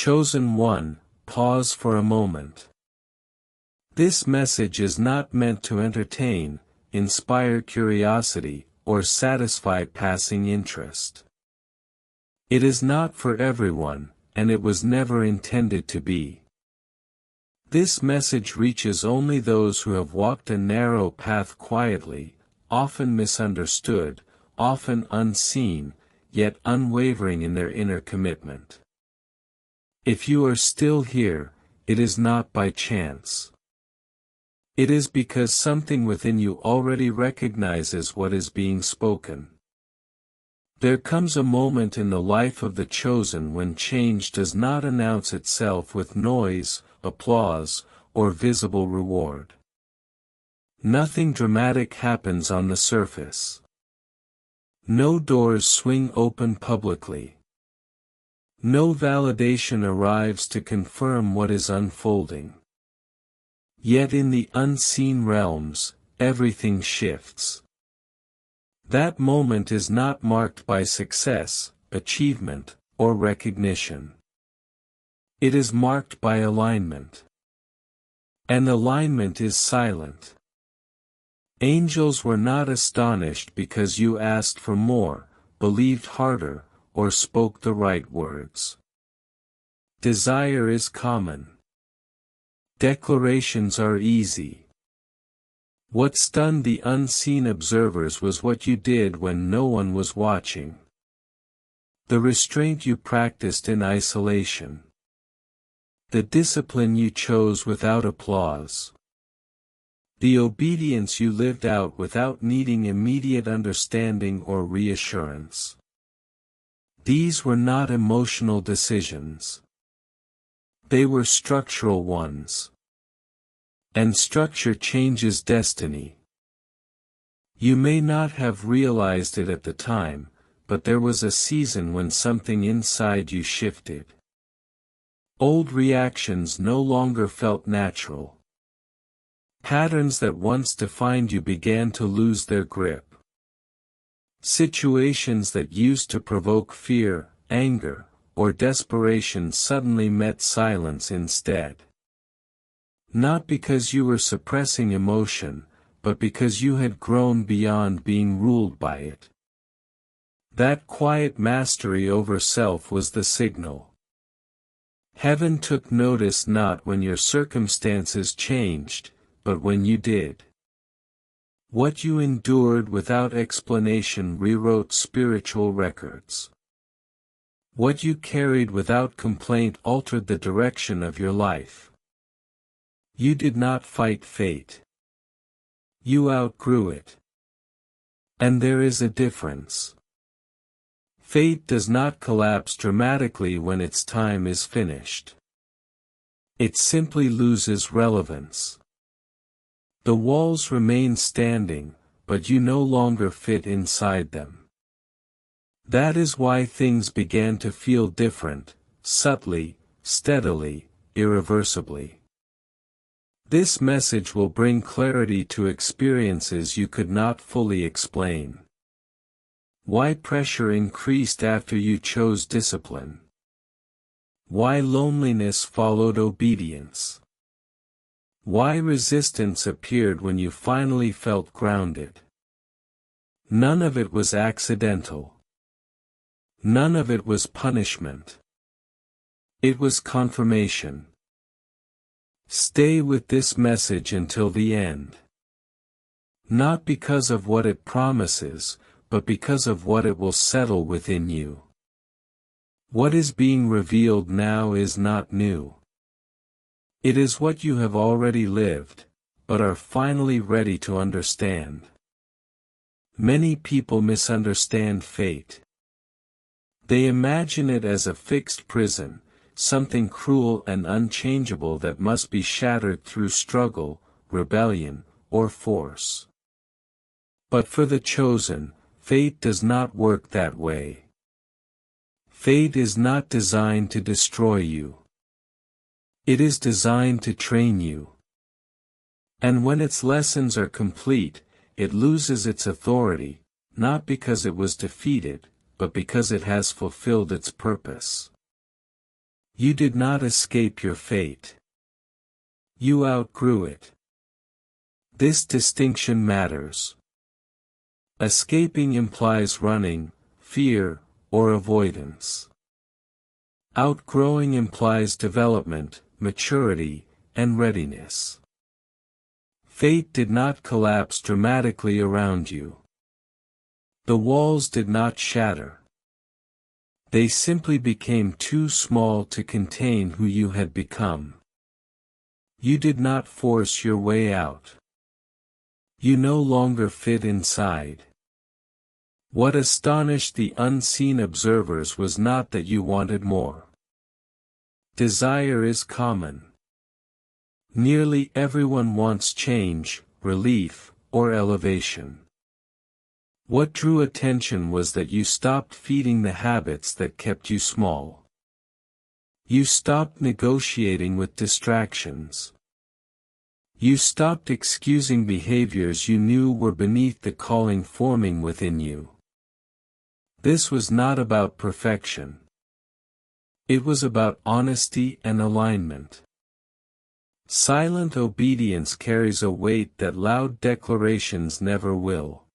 Chosen one, pause for a moment. This message is not meant to entertain, inspire curiosity, or satisfy passing interest. It is not for everyone, and it was never intended to be. This message reaches only those who have walked a narrow path quietly, often misunderstood, often unseen, yet unwavering in their inner commitment. If you are still here, it is not by chance. It is because something within you already recognizes what is being spoken. There comes a moment in the life of the chosen when change does not announce itself with noise, applause, or visible reward. Nothing dramatic happens on the surface. No doors swing open publicly. No validation arrives to confirm what is unfolding. Yet in the unseen realms, everything shifts. That moment is not marked by success, achievement, or recognition. It is marked by alignment. And alignment is silent. Angels were not astonished because you asked for more, believed harder, or spoke the right words. Desire is common. Declarations are easy. What stunned the unseen observers was what you did when no one was watching. The restraint you practiced in isolation. The discipline you chose without applause. The obedience you lived out without needing immediate understanding or reassurance. These were not emotional decisions. They were structural ones. And structure changes destiny. You may not have realized it at the time, but there was a season when something inside you shifted. Old reactions no longer felt natural. Patterns that once defined you began to lose their grip. Situations that used to provoke fear, anger, or desperation suddenly met silence instead. Not because you were suppressing emotion, but because you had grown beyond being ruled by it. That quiet mastery over self was the signal. Heaven took notice not when your circumstances changed, but when you did. What you endured without explanation rewrote spiritual records. What you carried without complaint altered the direction of your life. You did not fight fate. You outgrew it. And there is a difference. Fate does not collapse dramatically when its time is finished. It simply loses relevance. The walls remain standing, but you no longer fit inside them. That is why things began to feel different, subtly, steadily, irreversibly. This message will bring clarity to experiences you could not fully explain. Why pressure increased after you chose discipline. Why loneliness followed obedience. Why resistance appeared when you finally felt grounded. None of it was accidental. None of it was punishment. It was confirmation. Stay with this message until the end. Not because of what it promises, but because of what it will settle within you. What is being revealed now is not new. It is what you have already lived, but are finally ready to understand. Many people misunderstand fate. They imagine it as a fixed prison, something cruel and unchangeable that must be shattered through struggle, rebellion, or force. But for the chosen, fate does not work that way. Fate is not designed to destroy you. It is designed to train you. And when its lessons are complete, it loses its authority, not because it was defeated, but because it has fulfilled its purpose. You did not escape your fate. You outgrew it. This distinction matters. Escaping implies running, fear, or avoidance. Outgrowing implies development, maturity, and readiness. Fate did not collapse dramatically around you. The walls did not shatter. They simply became too small to contain who you had become. You did not force your way out. You no longer fit inside. What astonished the unseen observers was not that you wanted more. Desire is common. Nearly everyone wants change, relief, or elevation. What drew attention was that you stopped feeding the habits that kept you small. You stopped negotiating with distractions. You stopped excusing behaviors you knew were beneath the calling forming within you. This was not about perfection. It was about honesty and alignment. Silent obedience carries a weight that loud declarations never will.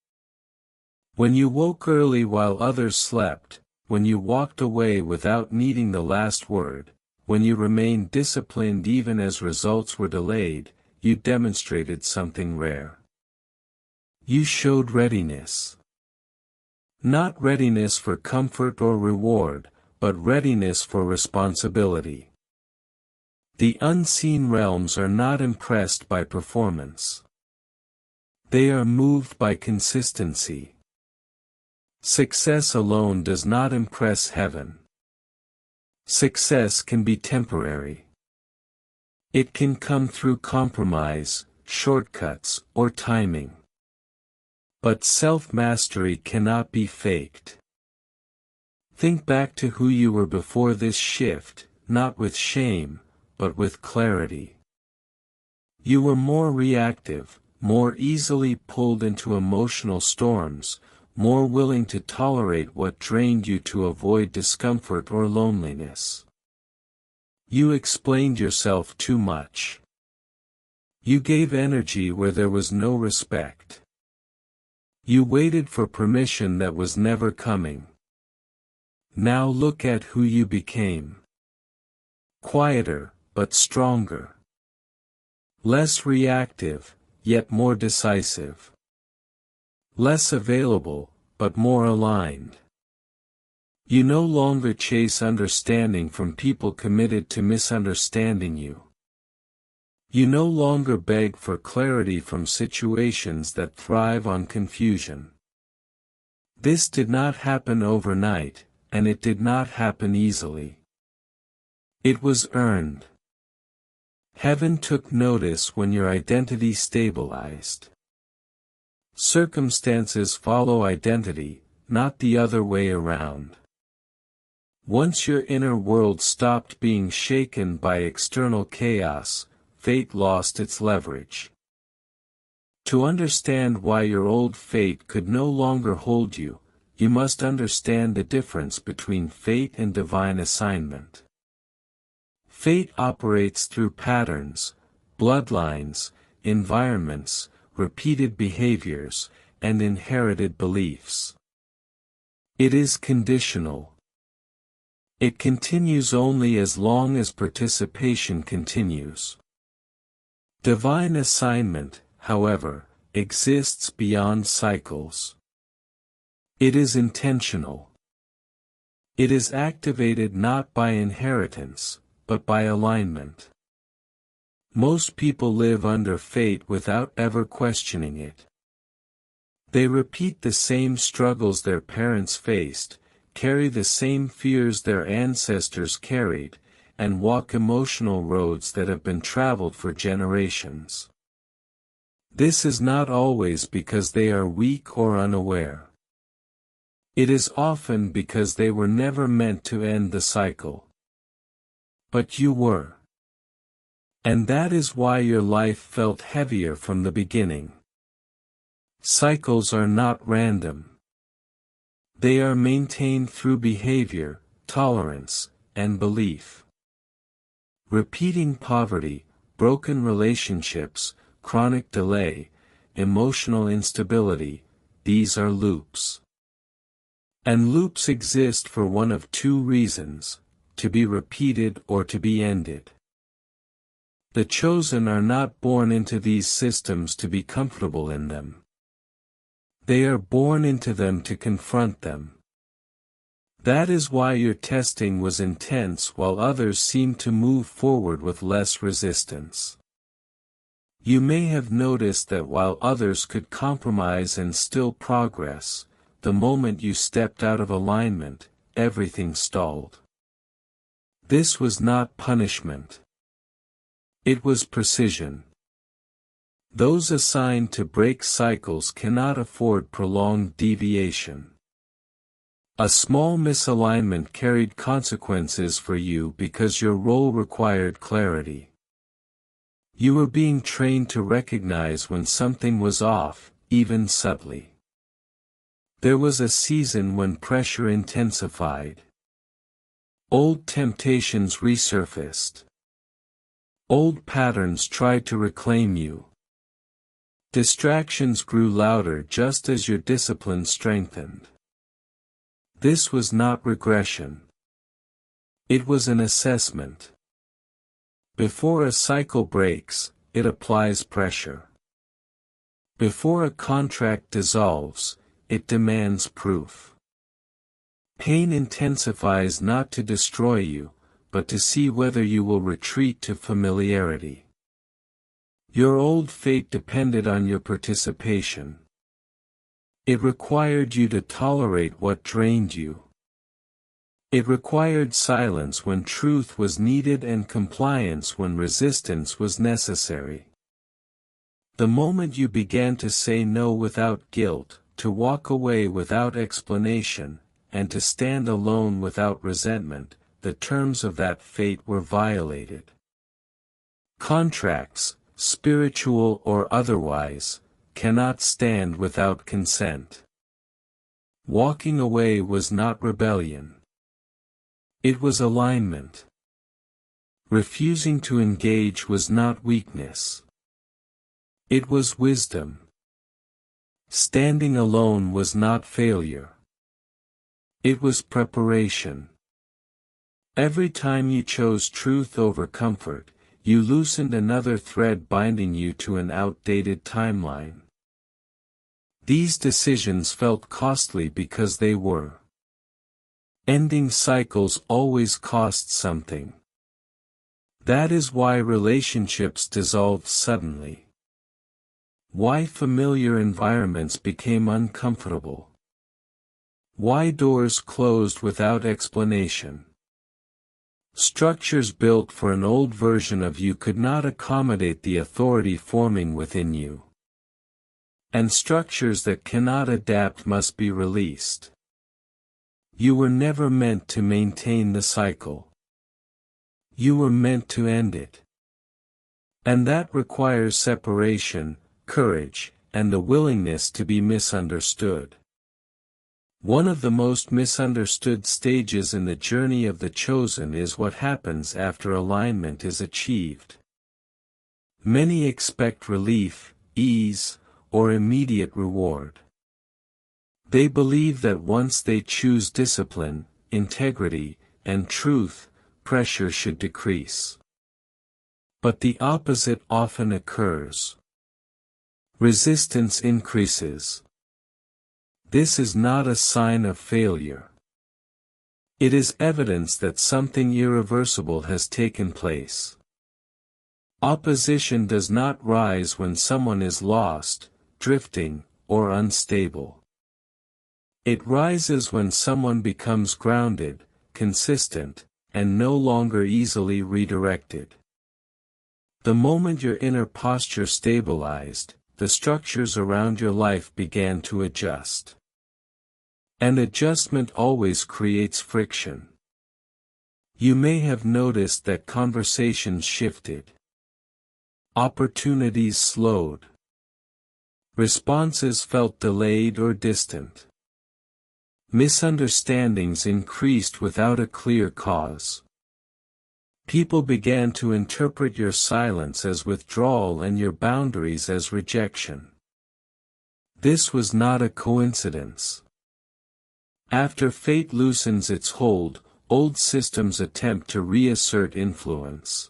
When you woke early while others slept, when you walked away without needing the last word, when you remained disciplined even as results were delayed, you demonstrated something rare. You showed readiness. Not readiness for comfort or reward, but readiness for responsibility. The unseen realms are not impressed by performance. They are moved by consistency. Success alone does not impress heaven. Success can be temporary. It can come through compromise, shortcuts, or timing. But self-mastery cannot be faked. Think back to who you were before this shift, not with shame, but with clarity. You were more reactive, more easily pulled into emotional storms, more willing to tolerate what drained you to avoid discomfort or loneliness. You explained yourself too much. You gave energy where there was no respect. You waited for permission that was never coming. Now look at who you became. Quieter, but stronger. Less reactive, yet more decisive. Less available, but more aligned. You no longer chase understanding from people committed to misunderstanding you. You no longer beg for clarity from situations that thrive on confusion. This did not happen overnight, and it did not happen easily. It was earned. Heaven took notice when your identity stabilized. Circumstances follow identity, not the other way around. Once your inner world stopped being shaken by external chaos, fate lost its leverage. To understand why your old fate could no longer hold you, you must understand the difference between fate and divine assignment. Fate operates through patterns, bloodlines, environments, repeated behaviors, and inherited beliefs. It is conditional. It continues only as long as participation continues. Divine assignment, however, exists beyond cycles. It is intentional. It is activated not by inheritance, but by alignment. Most people live under fate without ever questioning it. They repeat the same struggles their parents faced, carry the same fears their ancestors carried, and walk emotional roads that have been traveled for generations. This is not always because they are weak or unaware. It is often because they were never meant to end the cycle. But you were. And that is why your life felt heavier from the beginning. Cycles are not random. They are maintained through behavior, tolerance, and belief. Repeating poverty, broken relationships, chronic delay, emotional instability, these are loops. And loops exist for one of two reasons: to be repeated or to be ended. The chosen are not born into these systems to be comfortable in them. They are born into them to confront them. That is why your testing was intense while others seemed to move forward with less resistance. You may have noticed that while others could compromise and still progress, the moment you stepped out of alignment, everything stalled. This was not punishment. It was precision. Those assigned to break cycles cannot afford prolonged deviation. A small misalignment carried consequences for you because your role required clarity. You were being trained to recognize when something was off, even subtly. There was a season when pressure intensified. Old temptations resurfaced. Old patterns tried to reclaim you. Distractions grew louder just as your discipline strengthened. This was not regression. It was an assessment. Before a cycle breaks, it applies pressure. Before a contract dissolves, it demands proof. Pain intensifies not to destroy you, but to see whether you will retreat to familiarity. Your old fate depended on your participation. It required you to tolerate what drained you. It required silence when truth was needed and compliance when resistance was necessary. The moment you began to say no without guilt, to walk away without explanation, and to stand alone without resentment, the terms of that fate were violated. Contracts, spiritual or otherwise, cannot stand without consent. Walking away was not rebellion. It was alignment. Refusing to engage was not weakness. It was wisdom. Standing alone was not failure. It was preparation. Every time you chose truth over comfort, you loosened another thread binding you to an outdated timeline. These decisions felt costly because they were. Ending cycles always cost something. That is why relationships dissolved suddenly. Why familiar environments became uncomfortable. Why doors closed without explanation. Structures built for an old version of you could not accommodate the authority forming within you. And structures that cannot adapt must be released. You were never meant to maintain the cycle. You were meant to end it. And that requires separation, courage, and the willingness to be misunderstood. One of the most misunderstood stages in the journey of the chosen is what happens after alignment is achieved. Many expect relief, ease, or immediate reward. They believe that once they choose discipline, integrity, and truth, pressure should decrease. But the opposite often occurs. Resistance increases. This is not a sign of failure. It is evidence that something irreversible has taken place. Opposition does not rise when someone is lost, drifting, or unstable. It rises when someone becomes grounded, consistent, and no longer easily redirected. The moment your inner posture stabilized, the structures around your life began to adjust. And adjustment always creates friction. You may have noticed that conversations shifted. Opportunities slowed. Responses felt delayed or distant. Misunderstandings increased without a clear cause. People began to interpret your silence as withdrawal and your boundaries as rejection. This was not a coincidence. After fate loosens its hold, old systems attempt to reassert influence.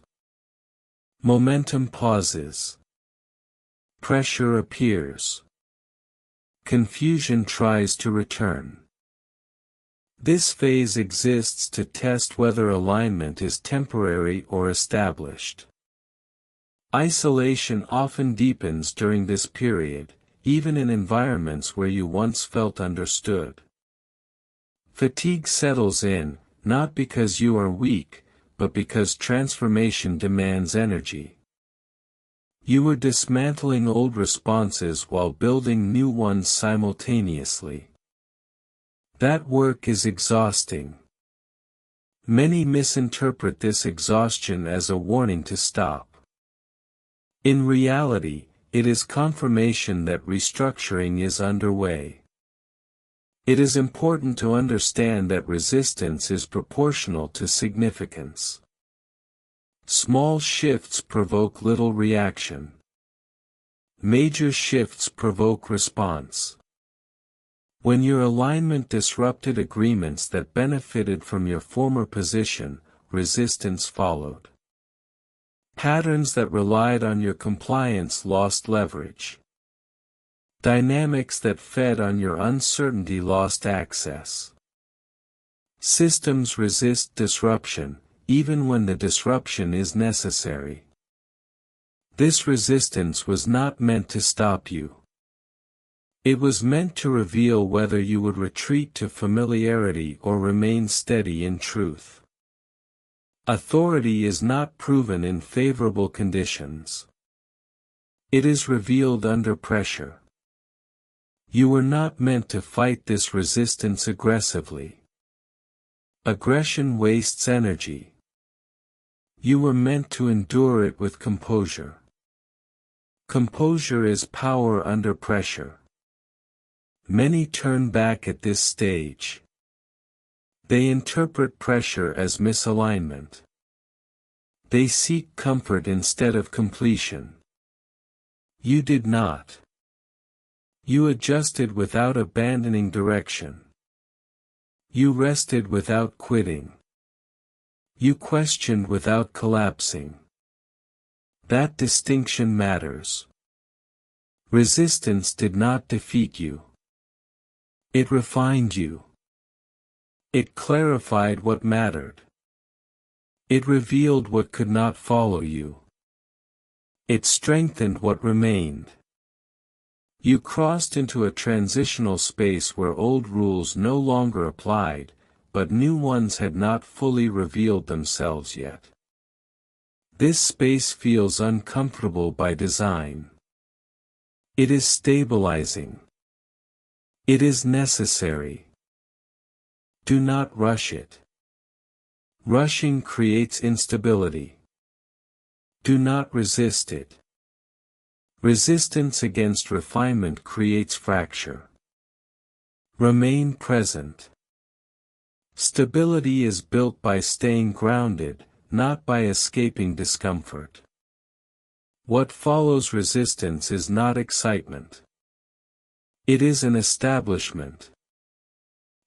Momentum pauses. Pressure appears. Confusion tries to return. This phase exists to test whether alignment is temporary or established. Isolation often deepens during this period, even in environments where you once felt understood. Fatigue settles in, not because you are weak, but because transformation demands energy. You are dismantling old responses while building new ones simultaneously. That work is exhausting. Many misinterpret this exhaustion as a warning to stop. In reality, it is confirmation that restructuring is underway. It is important to understand that resistance is proportional to significance. Small shifts provoke little reaction. Major shifts provoke response. When your alignment disrupted agreements that benefited from your former position, resistance followed. Patterns that relied on your compliance lost leverage. Dynamics that fed on your uncertainty lost access. Systems resist disruption, even when the disruption is necessary. This resistance was not meant to stop you. It was meant to reveal whether you would retreat to familiarity or remain steady in truth. Authority is not proven in favorable conditions. It is revealed under pressure. You were not meant to fight this resistance aggressively. Aggression wastes energy. You were meant to endure it with composure. Composure is power under pressure. Many turn back at this stage. They interpret pressure as misalignment. They seek comfort instead of completion. You did not. You adjusted without abandoning direction. You rested without quitting. You questioned without collapsing. That distinction matters. Resistance did not defeat you. It refined you. It clarified what mattered. It revealed what could not follow you. It strengthened what remained. You crossed into a transitional space where old rules no longer applied, but new ones had not fully revealed themselves yet. This space feels uncomfortable by design. It is stabilizing. It is necessary. Do not rush it. Rushing creates instability. Do not resist it. Resistance against refinement creates fracture. Remain present. Stability is built by staying grounded, not by escaping discomfort. What follows resistance is not excitement. It is an establishment.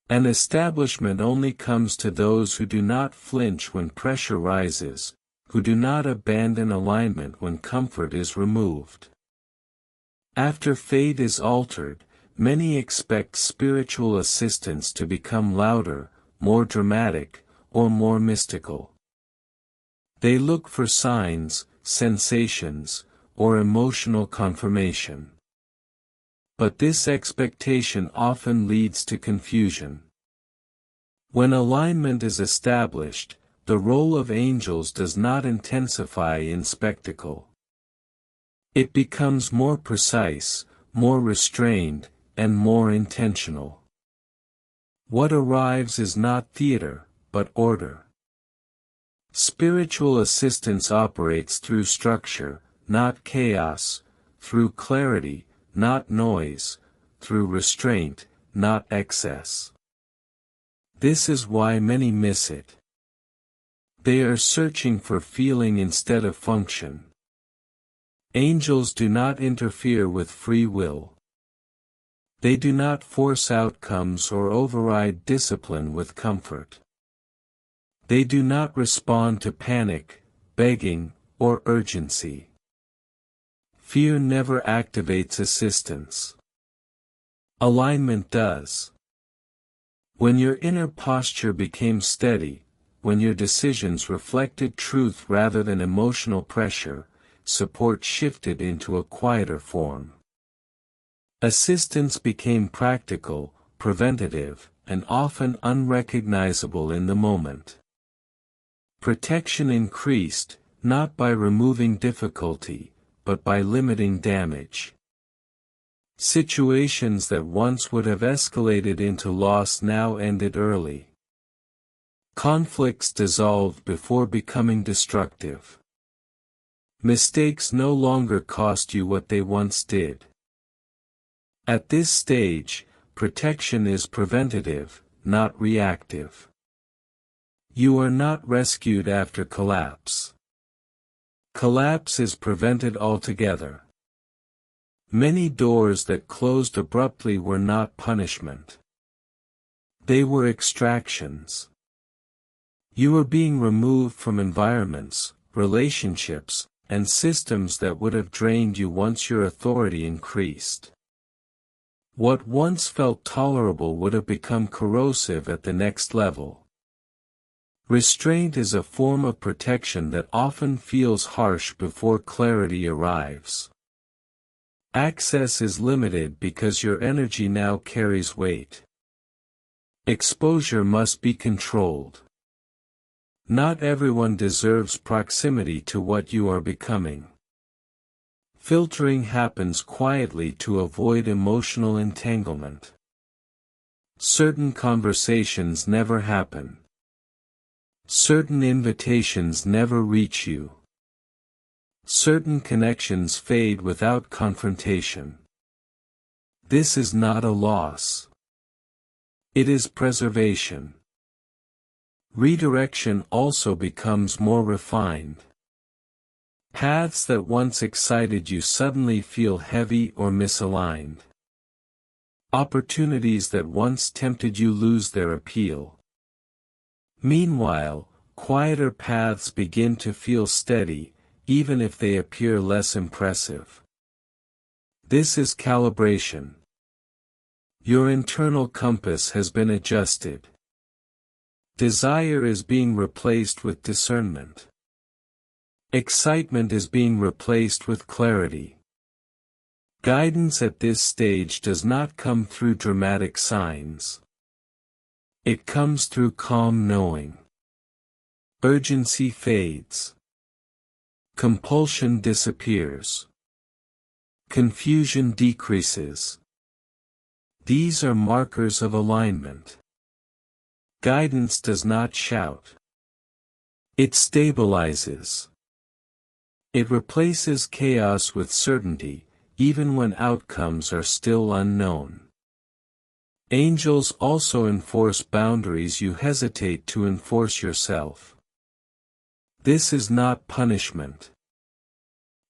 An establishment only comes to those who do not flinch when pressure rises, who do not abandon alignment when comfort is removed. After fate is altered, many expect spiritual assistance to become louder, more dramatic, or more mystical. They look for signs, sensations, or emotional confirmation. But this expectation often leads to confusion. When alignment is established, the role of angels does not intensify in spectacle. It becomes more precise, more restrained, and more intentional. What arrives is not theater, but order. Spiritual assistance operates through structure, not chaos, through clarity, not noise, through restraint, not excess. This is why many miss it. They are searching for feeling instead of function. Angels do not interfere with free will. They do not force outcomes or override discipline with comfort. They do not respond to panic, begging, or urgency. Fear never activates assistance. Alignment does. When your inner posture became steady, when your decisions reflected truth rather than emotional pressure, support shifted into a quieter form. Assistance became practical, preventative, and often unrecognizable in the moment. Protection increased, not by removing difficulty, but by limiting damage. Situations that once would have escalated into loss now ended early. Conflicts dissolved before becoming destructive. Mistakes no longer cost you what they once did. At this stage, protection is preventative, not reactive. You are not rescued after collapse. Collapse is prevented altogether. Many doors that closed abruptly were not punishment. They were extractions. You were being removed from environments, relationships, and systems that would have drained you once your authority increased. What once felt tolerable would have become corrosive at the next level. Restraint is a form of protection that often feels harsh before clarity arrives. Access is limited because your energy now carries weight. Exposure must be controlled. Not everyone deserves proximity to what you are becoming. Filtering happens quietly to avoid emotional entanglement. Certain conversations never happen. Certain invitations never reach you. Certain connections fade without confrontation. This is not a loss. It is preservation. Redirection also becomes more refined. Paths that once excited you suddenly feel heavy or misaligned. Opportunities that once tempted you lose their appeal. Meanwhile, quieter paths begin to feel steady, even if they appear less impressive. This is calibration. Your internal compass has been adjusted. Desire is being replaced with discernment. Excitement is being replaced with clarity. Guidance at this stage does not come through dramatic signs. It comes through calm knowing. Urgency fades. Compulsion disappears. Confusion decreases. These are markers of alignment. Guidance does not shout. It stabilizes. It replaces chaos with certainty, even when outcomes are still unknown. Angels also enforce boundaries you hesitate to enforce yourself. This is not punishment.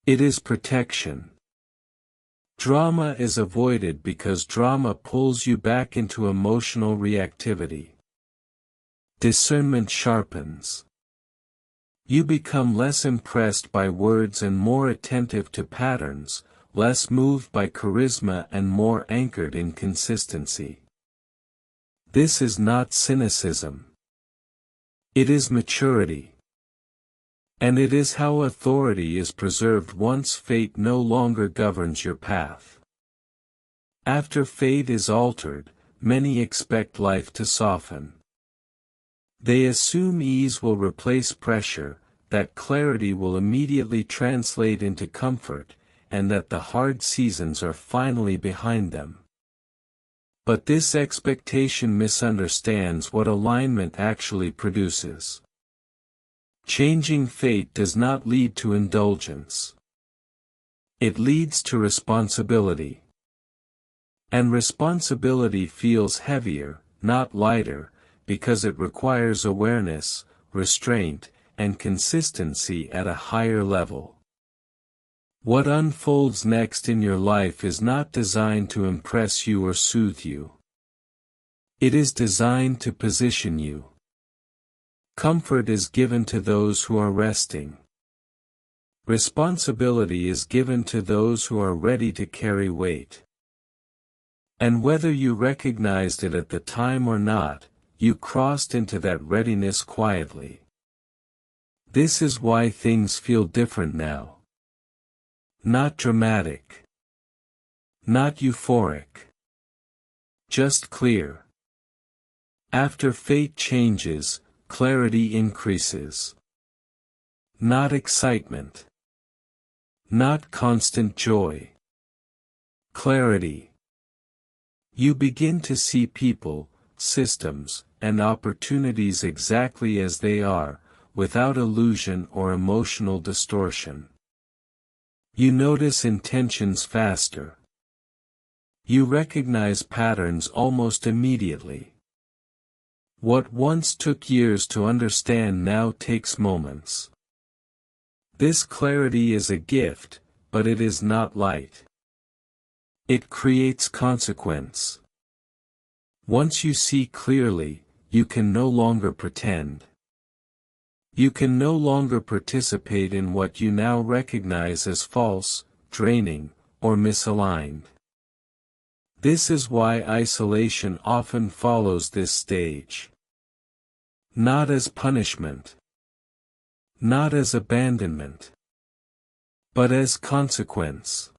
It is protection. Drama is avoided because drama pulls you back into emotional reactivity. Discernment sharpens. You become less impressed by words and more attentive to patterns, less moved by charisma and more anchored in consistency. This is not cynicism. It is maturity. And it is how authority is preserved once fate no longer governs your path. After fate is altered, many expect life to soften. They assume ease will replace pressure, that clarity will immediately translate into comfort, and that the hard seasons are finally behind them. But this expectation misunderstands what alignment actually produces. Changing fate does not lead to indulgence. It leads to responsibility. And responsibility feels heavier, not lighter, because it requires awareness, restraint, and consistency at a higher level. What unfolds next in your life is not designed to impress you or soothe you. It is designed to position you. Comfort is given to those who are resting. Responsibility is given to those who are ready to carry weight. And whether you recognized it at the time or not, you crossed into that readiness quietly. This is why things feel different now. Not dramatic. Not euphoric. Just clear. After fate changes, clarity increases. Not excitement. Not constant joy. Clarity. You begin to see people, systems, and opportunities exactly as they are, without illusion or emotional distortion. You notice intentions faster. You recognize patterns almost immediately. What once took years to understand now takes moments. This clarity is a gift, but it is not light. It creates consequence. Once you see clearly, you can no longer pretend. You can no longer participate in what you now recognize as false, draining, or misaligned. This is why isolation often follows this stage. Not as punishment. Not as abandonment. But as consequence.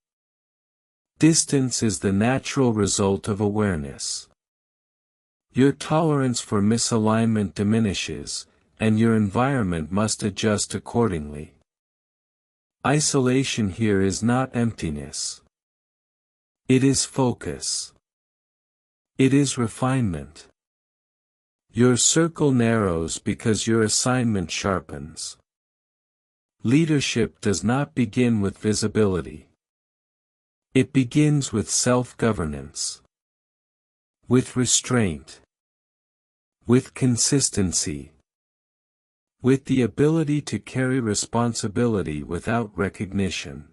Distance is the natural result of awareness. Your tolerance for misalignment diminishes, and your environment must adjust accordingly. Isolation here is not emptiness. It is focus. It is refinement. Your circle narrows because your assignment sharpens. Leadership does not begin with visibility. It begins with self-governance. With restraint. With consistency. With the ability to carry responsibility without recognition.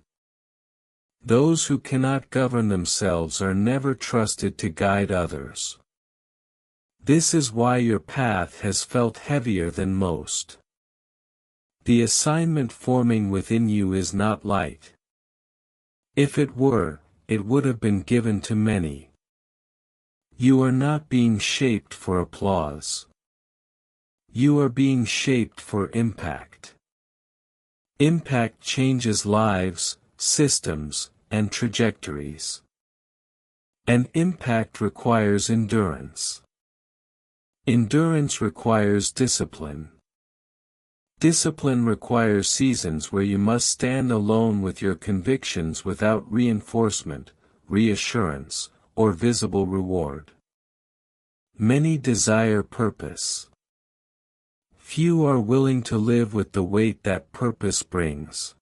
Those who cannot govern themselves are never trusted to guide others. This is why your path has felt heavier than most. The assignment forming within you is not light. If it were, it would have been given to many. You are not being shaped for applause. You are being shaped for impact. Impact changes lives, systems, and trajectories. And impact requires endurance. Endurance requires discipline. Discipline requires seasons where you must stand alone with your convictions without reinforcement, reassurance, or visible reward. Many desire purpose. Few are willing to live with the weight that purpose brings.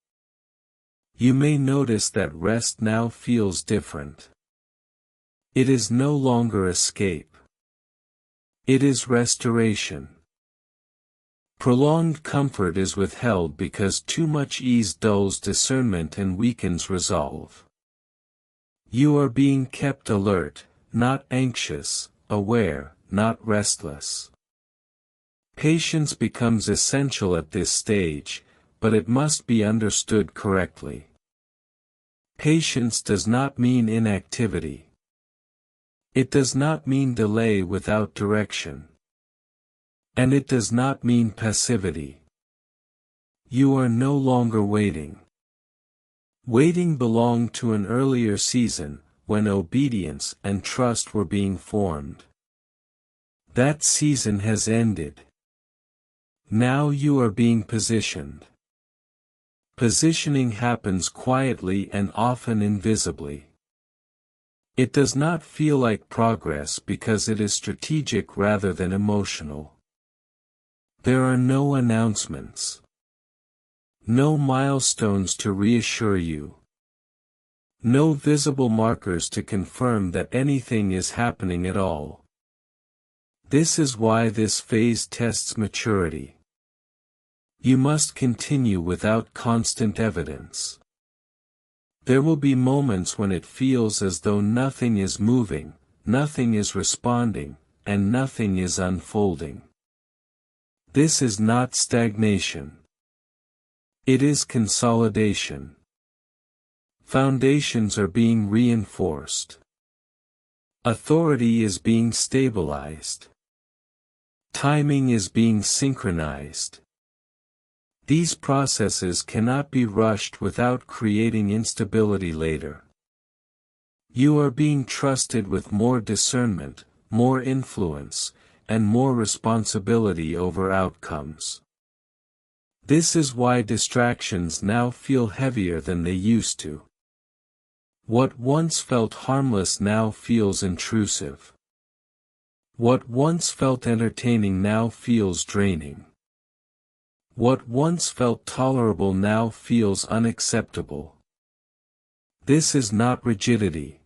You may notice that rest now feels different. It is no longer escape. It is restoration. Prolonged comfort is withheld because too much ease dulls discernment and weakens resolve. You are being kept alert, not anxious, aware, not restless. Patience becomes essential at this stage, but it must be understood correctly. Patience does not mean inactivity. It does not mean delay without direction. And it does not mean passivity. You are no longer waiting. Waiting belonged to an earlier season, when obedience and trust were being formed. That season has ended. Now you are being positioned. Positioning happens quietly and often invisibly. It does not feel like progress because it is strategic rather than emotional. There are no announcements. No milestones to reassure you. No visible markers to confirm that anything is happening at all. This is why this phase tests maturity. You must continue without constant evidence. There will be moments when it feels as though nothing is moving, nothing is responding, and nothing is unfolding. This is not stagnation. It is consolidation. Foundations are being reinforced. Authority is being stabilized. Timing is being synchronized. These processes cannot be rushed without creating instability later. You are being trusted with more discernment, more influence, and more responsibility over outcomes. This is why distractions now feel heavier than they used to. What once felt harmless now feels intrusive. What once felt entertaining now feels draining. What once felt tolerable now feels unacceptable. This is not rigidity.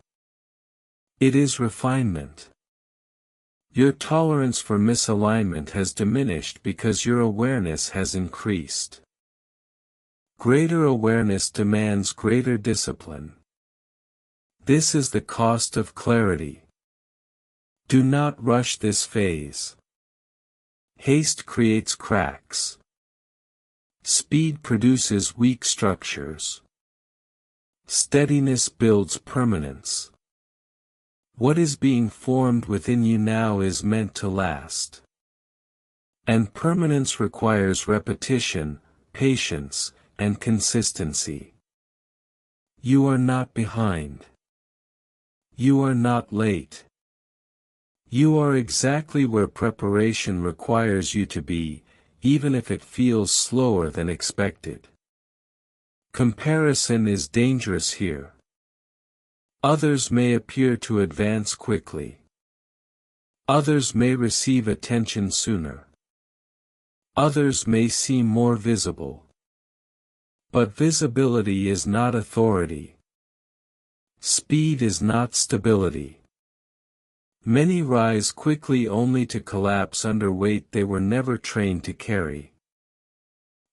It is refinement. Your tolerance for misalignment has diminished because your awareness has increased. Greater awareness demands greater discipline. This is the cost of clarity. Do not rush this phase. Haste creates cracks. Speed produces weak structures. Steadiness builds permanence. What is being formed within you now is meant to last. And permanence requires repetition, patience, and consistency. You are not behind. You are not late. You are exactly where preparation requires you to be, even if it feels slower than expected. Comparison is dangerous here. Others may appear to advance quickly. Others may receive attention sooner. Others may seem more visible. But visibility is not authority. Speed is not stability. Many rise quickly only to collapse under weight they were never trained to carry.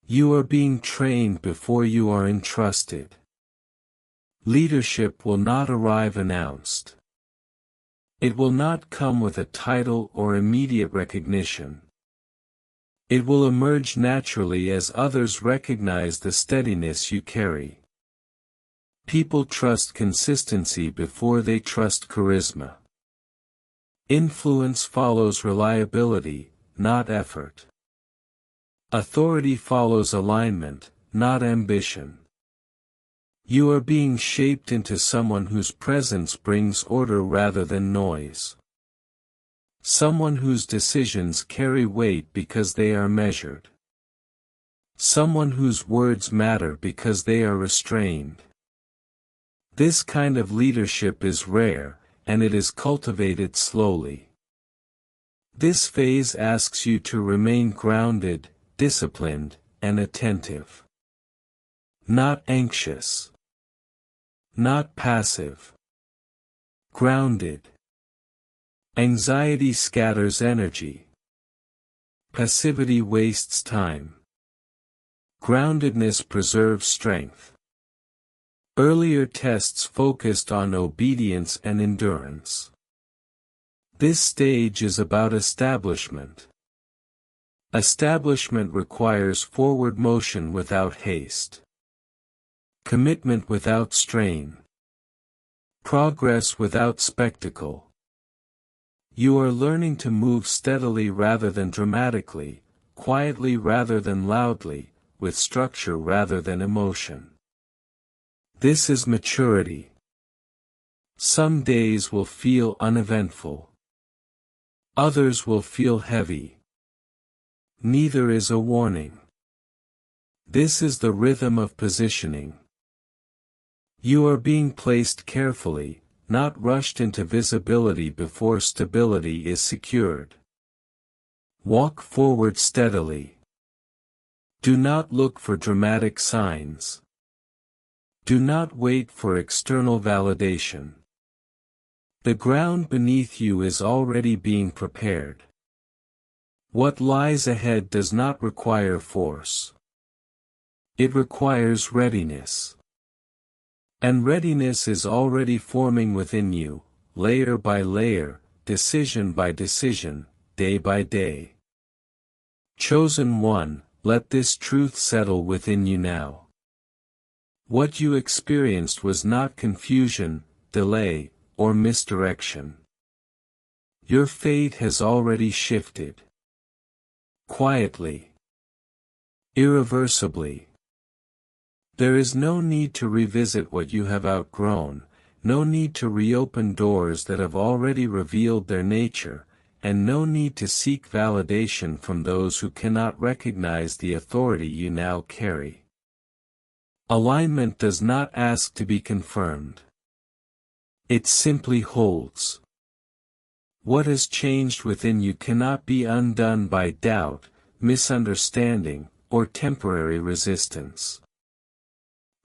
You are being trained before you are entrusted. Leadership will not arrive announced. It will not come with a title or immediate recognition. It will emerge naturally as others recognize the steadiness you carry. People trust consistency before they trust charisma. Influence follows reliability, not effort. Authority follows alignment, not ambition. You are being shaped into someone whose presence brings order rather than noise. Someone whose decisions carry weight because they are measured. Someone whose words matter because they are restrained. This kind of leadership is rare, and it is cultivated slowly. This phase asks you to remain grounded, disciplined, and attentive. Not anxious. Not passive. Grounded. Anxiety scatters energy. Passivity wastes time. Groundedness preserves strength. Earlier tests focused on obedience and endurance. This stage is about establishment. Establishment requires forward motion without haste. Commitment without strain. Progress without spectacle. You are learning to move steadily rather than dramatically, quietly rather than loudly, with structure rather than emotion. This is maturity. Some days will feel uneventful. Others will feel heavy. Neither is a warning. This is the rhythm of positioning. You are being placed carefully, not rushed into visibility before stability is secured. Walk forward steadily. Do not look for dramatic signs. Do not wait for external validation. The ground beneath you is already being prepared. What lies ahead does not require force. It requires readiness. And readiness is already forming within you, layer by layer, decision by decision, day by day. Chosen one, let this truth settle within you now. What you experienced was not confusion, delay, or misdirection. Your fate has already shifted. Quietly. Irreversibly. There is no need to revisit what you have outgrown, no need to reopen doors that have already revealed their nature, and no need to seek validation from those who cannot recognize the authority you now carry. Alignment does not ask to be confirmed. It simply holds. What has changed within you cannot be undone by doubt, misunderstanding, or temporary resistance.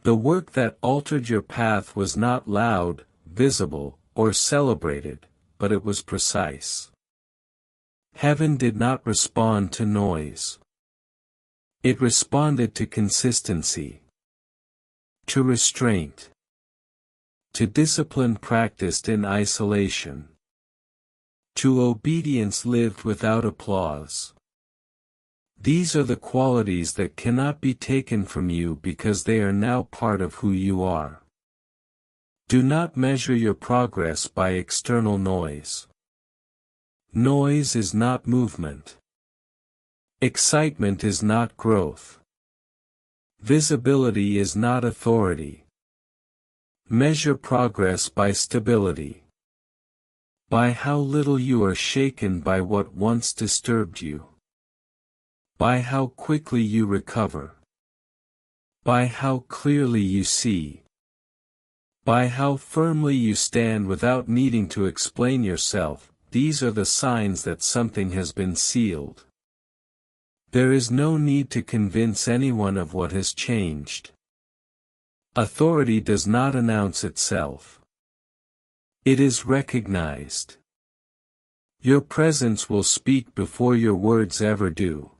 The work that altered your path was not loud, visible, or celebrated, but it was precise. Heaven did not respond to noise. It responded to consistency, to restraint, to discipline practiced in isolation, to obedience lived without applause. These are the qualities that cannot be taken from you because they are now part of who you are. Do not measure your progress by external noise. Noise is not movement. Excitement is not growth. Visibility is not authority. Measure progress by stability. By how little you are shaken by what once disturbed you. By how quickly you recover. By how clearly you see. By how firmly you stand without needing to explain yourself. These are the signs that something has been sealed. There is no need to convince anyone of what has changed. Authority does not announce itself. It is recognized. Your presence will speak before your words ever do.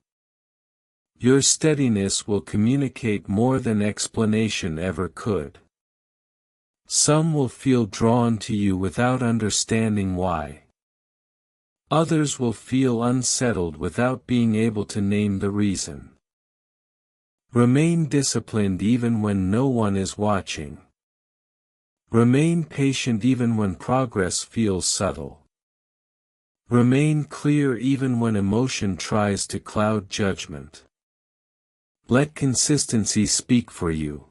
Your steadiness will communicate more than explanation ever could. Some will feel drawn to you without understanding why. Others will feel unsettled without being able to name the reason. Remain disciplined even when no one is watching. Remain patient even when progress feels subtle. Remain clear even when emotion tries to cloud judgment. Let consistency speak for you.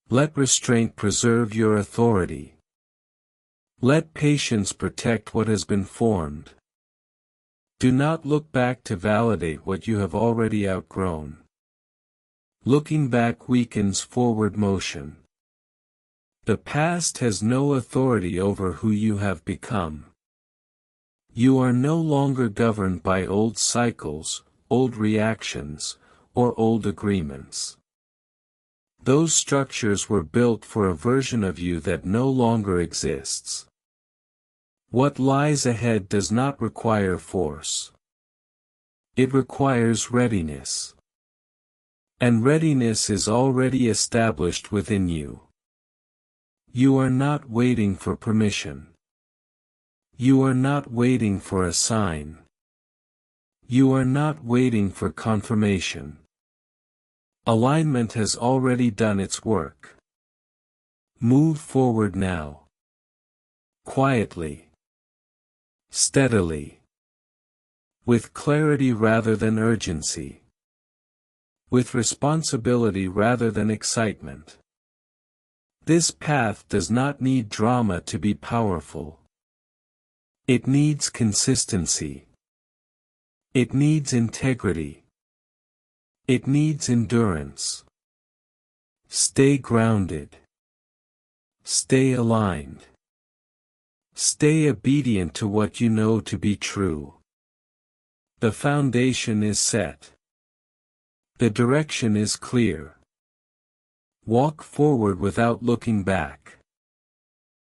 Let restraint preserve your authority. Let patience protect what has been formed. Do not look back to validate what you have already outgrown. Looking back weakens forward motion. The past has no authority over who you have become. You are no longer governed by old cycles, old reactions, or old agreements. Those structures were built for a version of you that no longer exists. What lies ahead does not require force. It requires readiness. And readiness is already established within you. You are not waiting for permission. You are not waiting for a sign. You are not waiting for confirmation. Alignment has already done its work. Move forward now. Quietly. Steadily. With clarity rather than urgency. With responsibility rather than excitement. This path does not need drama to be powerful. It needs consistency. It needs integrity. It needs endurance. Stay grounded. Stay aligned. Stay obedient to what you know to be true. The foundation is set. The direction is clear. Walk forward without looking back.